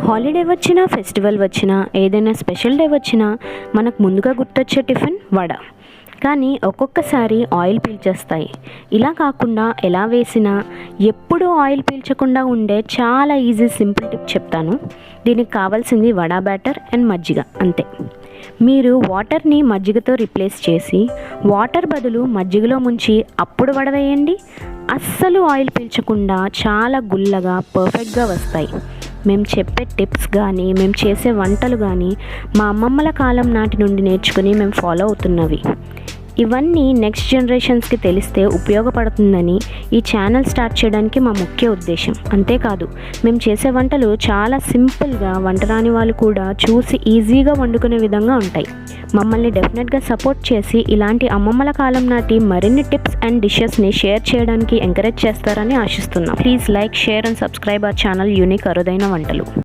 Holiday వచ్చినా, festival వచ్చినా, ఏదైనా స్పెషల్ డే వచ్చినా మనకు ముందుగా గుర్తొచ్చే టిఫిన్ వడ. కానీ ఒక్కొక్కసారి ఆయిల్ పీల్చేస్తాయి. ఇలా కాకుండా ఎలా వేసినా ఎప్పుడూ ఆయిల్ పీల్చకుండా ఉండే చాలా ఈజీ సింపుల్ టిప్ చెప్తాను. దీనికి కావాల్సింది వడ బ్యాటర్ అండ్ మజ్జిగ అంతే. మీరు వాటర్ని మజ్జిగతో రిప్లేస్ చేసి వాటర్ బదులు మజ్జిగలో ముంచి అప్పుడు వడ వేయండి. అస్సలు ఆయిల్ పీల్చకుండా చాలా గుల్లగా పర్ఫెక్ట్గా వస్తాయి. మేము చెప్పే టిప్స్ కానీ, మేము చేసే వంటలు కానీ మా అమ్మమ్మల కాలం నాటి నుండి నేర్చుకుని మేము ఫాలో అవుతున్నవి. ఇవన్నీ నెక్స్ట్ జనరేషన్స్కి తెలిస్తే ఉపయోగపడుతుందని ఈ ఛానల్ స్టార్ట్ చేయడానికి మా ముఖ్య ఉద్దేశం. అంతేకాదు, మేము చేసే వంటలు చాలా సింపుల్గా వంటరాని వాళ్ళు కూడా చూసి ఈజీగా వండుకునే విధంగా ఉంటాయి. మమ్మల్ని డెఫినెట్గా సపోర్ట్ చేసి ఇలాంటి అమ్మమ్మల కాలం నాటి మరిన్ని టిప్స్ అండ్ డిషెస్ని షేర్ చేయడానికి ఎంకరేజ్ చేస్తారని ఆశిస్తున్నాం. Please like, share and subscribe our channel unique అరుదైన వంటలు.